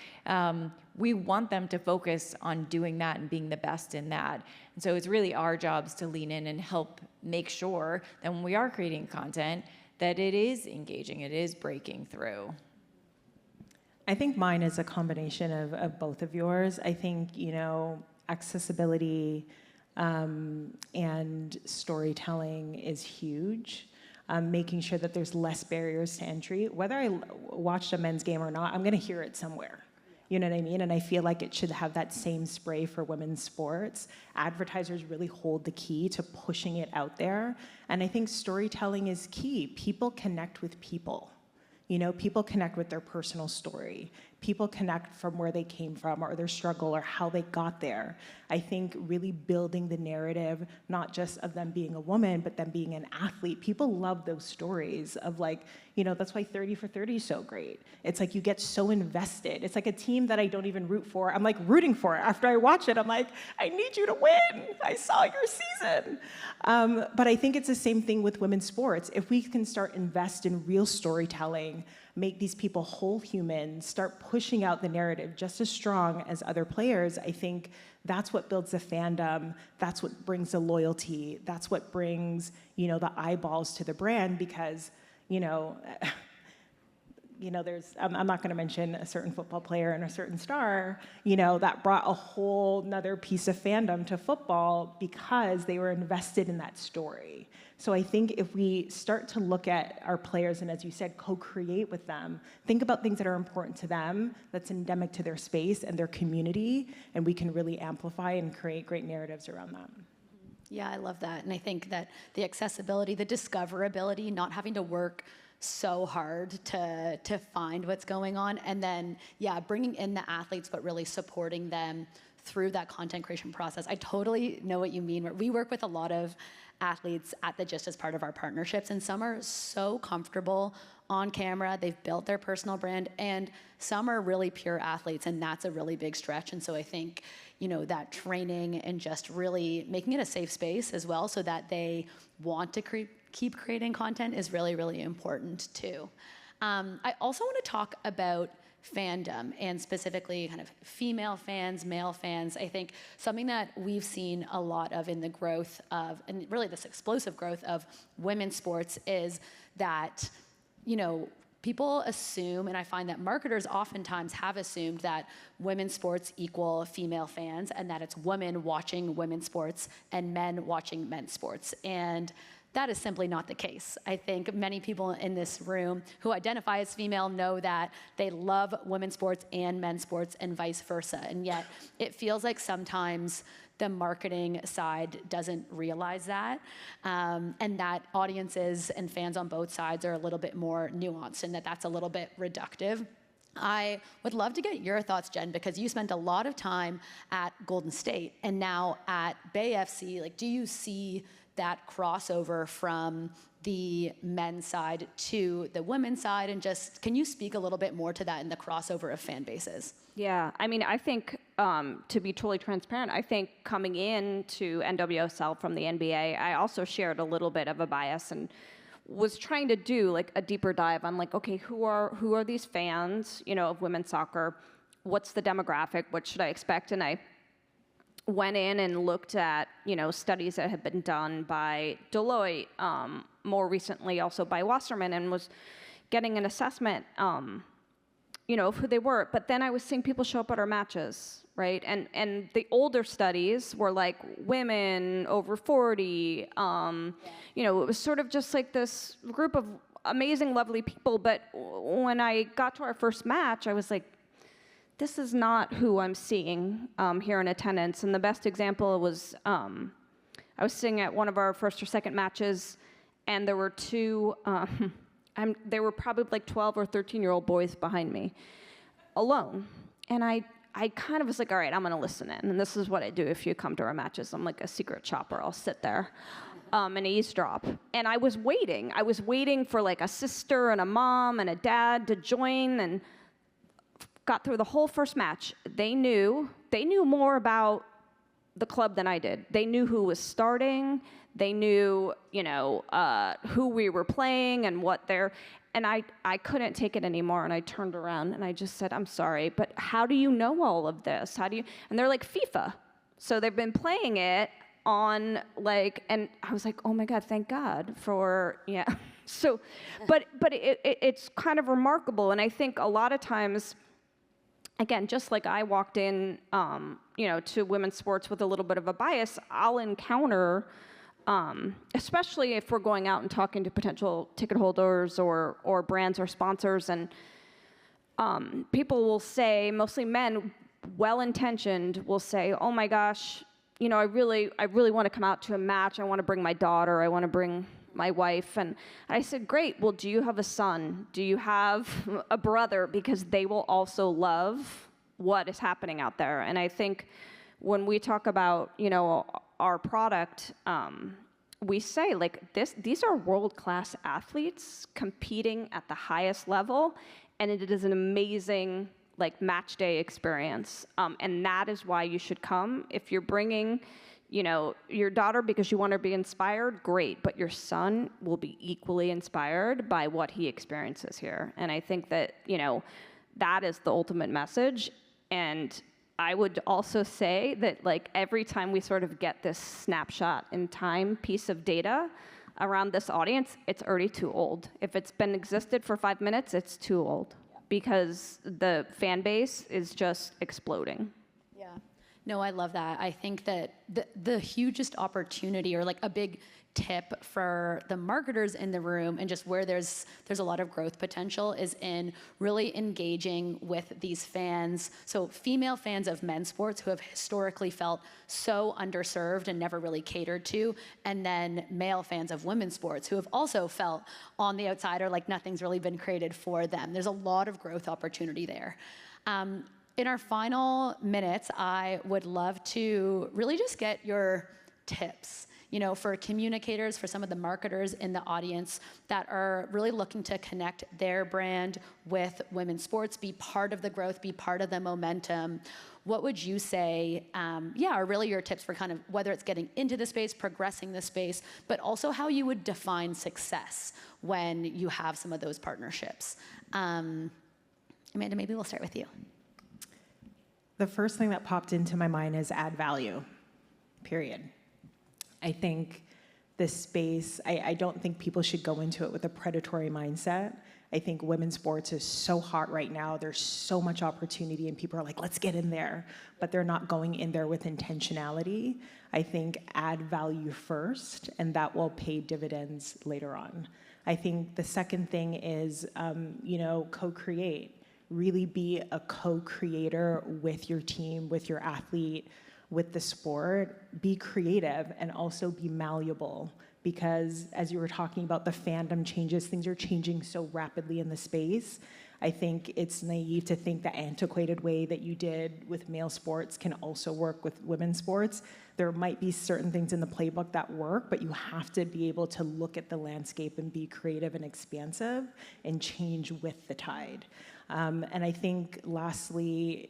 We want them to focus on doing that and being the best in that. And so it's really our jobs to lean in and help make sure that when we are creating content, that it is engaging, it is breaking through. I think mine is a combination of both of yours. I think, accessibility and storytelling is huge. Making sure that there's less barriers to entry. Whether I watched a men's game or not, I'm gonna hear it somewhere. You know what I mean? And I feel like it should have that same spray for women's sports. Advertisers really hold the key to pushing it out there. And I think storytelling is key. People connect with people. People connect with their personal story. People connect from where they came from or their struggle or how they got there. I think really building the narrative, not just of them being a woman, but them being an athlete. People love those stories of that's why 30 for 30 is so great. It's like you get so invested. It's like a team that I don't even root for. I'm like rooting for it. After I watch it, I'm like, I need you to win. I saw your season. But I think it's the same thing with women's sports. If we can start invest in real storytelling, make these people whole humans, start pushing out the narrative just as strong as other players, I think that's what builds the fandom, that's what brings the loyalty, that's what brings, the eyeballs to the brand, because, there's, I'm not gonna mention a certain football player and a certain star, that brought a whole nother piece of fandom to football because they were invested in that story. So I think if we start to look at our players and, as you said, co-create with them, think about things that are important to them, that's endemic to their space and their community, and we can really amplify and create great narratives around them. Yeah, I love that. And I think that the accessibility, the discoverability, not having to work so hard to find what's going on, and then, bringing in the athletes, but really supporting them through that content creation process. I totally know what you mean. We work with a lot of athletes just as part of our partnerships, and some are so comfortable on camera, they've built their personal brand, and some are really pure athletes, and that's a really big stretch. And so I think, that training and just really making it a safe space as well, so that they want to keep creating content is really, really important too. I also want to talk about fandom, and specifically kind of female fans, male fans. I think something that we've seen a lot of in the growth of, and really this explosive growth of women's sports, is that, people assume, and I find that marketers oftentimes have assumed that women's sports equal female fans and that it's women watching women's sports and men watching men's sports. And that is simply not the case. I think many people in this room who identify as female know that they love women's sports and men's sports and vice versa. And yet it feels like sometimes the marketing side doesn't realize that, and that audiences and fans on both sides are a little bit more nuanced, and that that's a little bit reductive. I would love to get your thoughts, Jen, because you spent a lot of time at Golden State and now at Bay FC. Like, do you see that crossover from the men's side to the women's side? And just, can you speak a little bit more to that in the crossover of fan bases? Yeah, I mean, I think, to be totally transparent, I think coming into NWSL from the NBA, I also shared a little bit of a bias and was trying to do like a deeper dive on like, okay, who are these fans, you know, of women's soccer? What's the demographic? What should I expect? And I went in and looked at, you know, studies that had been done by Deloitte, more recently also by Wasserman, and was getting an assessment, you know, of who they were. But then I was seeing people show up at our matches, right? And the older studies were like women over 40. You know, it was sort of just like this group of amazing, lovely people. But when I got to our first match, I was like, this is not who I'm seeing here in attendance. And the best example was I was sitting at one of our first or second matches, and there were two, they were probably like 12 or 13-year-old boys behind me, alone. And I kind of was like, all right, I'm going to listen in. And this is what I do if you come to our matches. I'm like a secret shopper. I'll sit there and eavesdrop. And I was waiting. I was waiting for like a sister and a mom and a dad to join, and got through the whole first match. They knew more about the club than I did. They knew who was starting. They knew, you know, who we were playing and what and I couldn't take it anymore. And I turned around and I just said, I'm sorry, but how do you know all of this? And they're like, FIFA. So they've been playing it on like, and I was like, oh my God, thank God for, yeah. So, but it's kind of remarkable. And I think a lot of times, again, just like I walked in, you know, to women's sports with a little bit of a bias, I'll encounter, especially if we're going out and talking to potential ticket holders or brands or sponsors, and people will say, mostly men, well-intentioned, will say, "Oh my gosh, you know, I really want to come out to a match. I want to bring my daughter. I want to bring my wife." And I said, great, well, do you have a son? Do you have a brother? Because they will also love what is happening out there. And I think when we talk about, you know, our product, we say like these are world-class athletes competing at the highest level, and it is an amazing like match day experience. And that is why you should come. If you're bringing, you know, your daughter because you want her to be inspired, great, but your son will be equally inspired by what he experiences here. And I think that, you know, that is the ultimate message. And I would also say that like every time we sort of get this snapshot in time piece of data around this audience, it's already too old. If it's been existed for 5 minutes, it's too old because the fan base is just exploding. Yeah. No, I love that. I think that the hugest opportunity, or like a big tip for the marketers in the room, and just where there's a lot of growth potential, is in really engaging with these fans. So female fans of men's sports who have historically felt so underserved and never really catered to, and then male fans of women's sports who have also felt on the outside, or like nothing's really been created for them. There's a lot of growth opportunity there. In our final minutes, I would love to really just get your tips, you know, for communicators, for some of the marketers in the audience that are really looking to connect their brand with women's sports, be part of the growth, be part of the momentum. What would you say, are really your tips for kind of whether it's getting into the space, progressing the space, but also how you would define success when you have some of those partnerships? Amanda, maybe we'll start with you. The first thing that popped into my mind is add value, period. I think this space, I don't think people should go into it with a predatory mindset. I think women's sports is so hot right now. There's so much opportunity and people are like, let's get in there, but they're not going in there with intentionality. I think add value first, and that will pay dividends later on. I think the second thing is, co-create. Really be a co-creator with your team, with your athlete, with the sport. Be creative and also be malleable, because as you were talking about the fandom changes, things are changing so rapidly in the space. I think it's naive to think the antiquated way that you did with male sports can also work with women's sports. There might be certain things in the playbook that work, but you have to be able to look at the landscape and be creative and expansive and change with the tide. And I think lastly,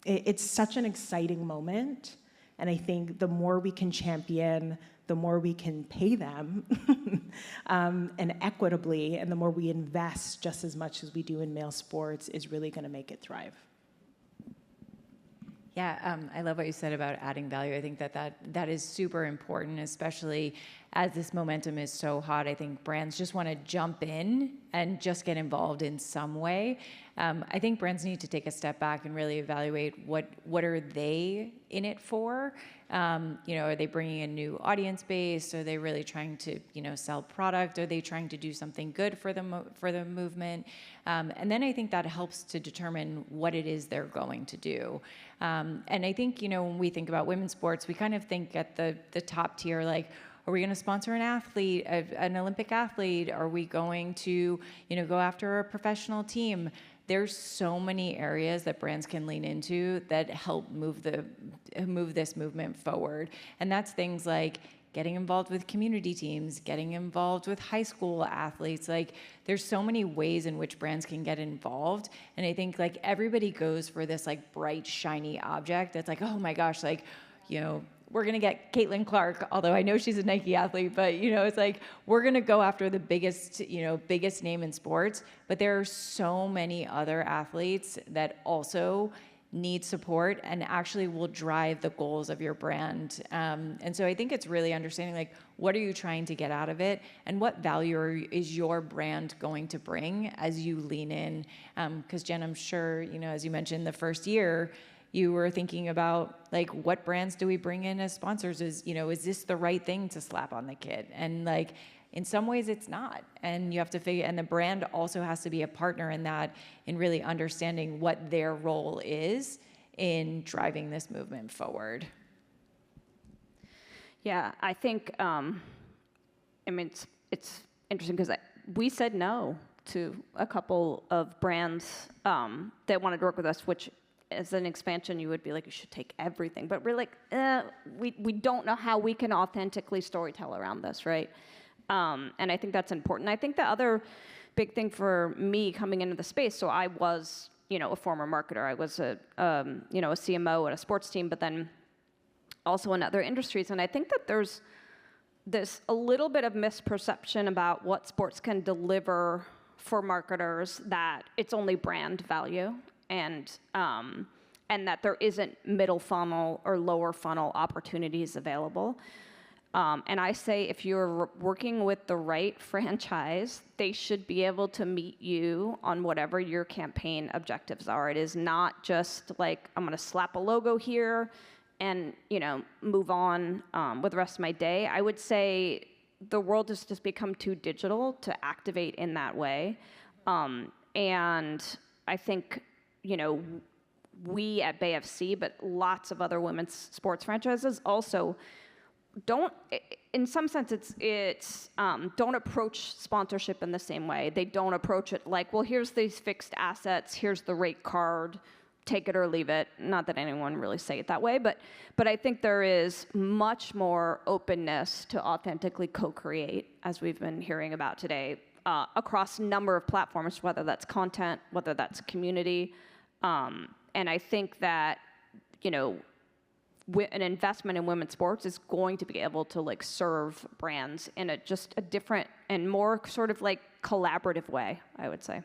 it's such an exciting moment. And I think the more we can champion, the more we can pay them and equitably, and the more we invest just as much as we do in male sports is really going to make it thrive. Yeah, I love what you said about adding value. I think that is super important, especially as this momentum is so hot. I think brands just want to jump in and just get involved in some way. I think brands need to take a step back and really evaluate what are they in it for. Are they bringing a new audience base? Are they really trying to sell product? Are they trying to do something good for the movement? And then I think that helps to determine what it is they're going to do. And I think when we think about women's sports, we kind of think at the top tier, like, are we going to sponsor an athlete, an Olympic athlete? Are we going to go after a professional team? There's so many areas that brands can lean into that help move this movement forward. And that's things like getting involved with community teams, getting involved with high school athletes. Like, there's so many ways in which brands can get involved. And I think like everybody goes for this like bright, shiny object that's like, oh my gosh, like, we're going to get Caitlin Clark, although I know she's a Nike athlete, but it's like, we're going to go after the biggest name in sports. But there are so many other athletes that also need support and actually will drive the goals of your brand. And so I think it's really understanding, like, what are you trying to get out of it and what value is your brand going to bring as you lean in? Because Jen, I'm sure, as you mentioned, the first year, you were thinking about, like, what brands do we bring in as sponsors? Is this the right thing to slap on the kid? And like, in some ways it's not. And you have to figure, and the brand also has to be a partner in that, in really understanding what their role is in driving this movement forward. Yeah, I think, it's interesting because we said no to a couple of brands that wanted to work with us, which as an expansion, you would be like, you should take everything. But we're like, we don't know how we can authentically storytell around this, right? And I think that's important. I think the other big thing for me coming into the space, so I was, a former marketer. I was a CMO at a sports team, but then also in other industries. And I think that there's this a little bit of misperception about what sports can deliver for marketers, that it's only brand value. And that there isn't middle funnel or lower funnel opportunities available. And I say, if you're working with the right franchise, they should be able to meet you on whatever your campaign objectives are. It is not just like, I'm going to slap a logo here and move on with the rest of my day. I would say the world has just become too digital to activate in that way. And I think we at Bay FC, but lots of other women's sports franchises also don't, in some sense, it's don't approach sponsorship in the same way. They don't approach it like, well, here's these fixed assets, here's the rate card, take it or leave it. Not that anyone really say it that way, but I think there is much more openness to authentically co-create, as we've been hearing about today, across a number of platforms, whether that's content, whether that's community. And I think that, an investment in women's sports is going to be able to like serve brands in just a different and more sort of like collaborative way, I would say.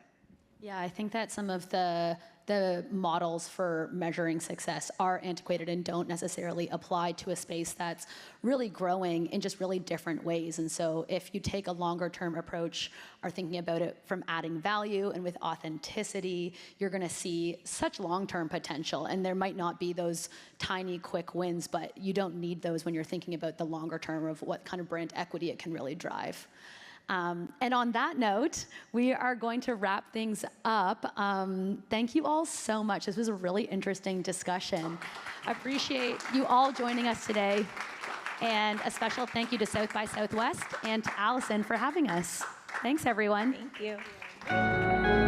Yeah, I think that some of the the models for measuring success are antiquated and don't necessarily apply to a space that's really growing in just really different ways. And so if you take a longer term approach, are thinking about it from adding value and with authenticity, you're gonna see such long-term potential. And there might not be those tiny quick wins, but you don't need those when you're thinking about the longer term of what kind of brand equity it can really drive. And on that note, we are going to wrap things up. Thank you all so much. This was a really interesting discussion. I appreciate you all joining us today. And a special thank you to South by Southwest and to Allison for having us. Thanks, everyone. Thank you.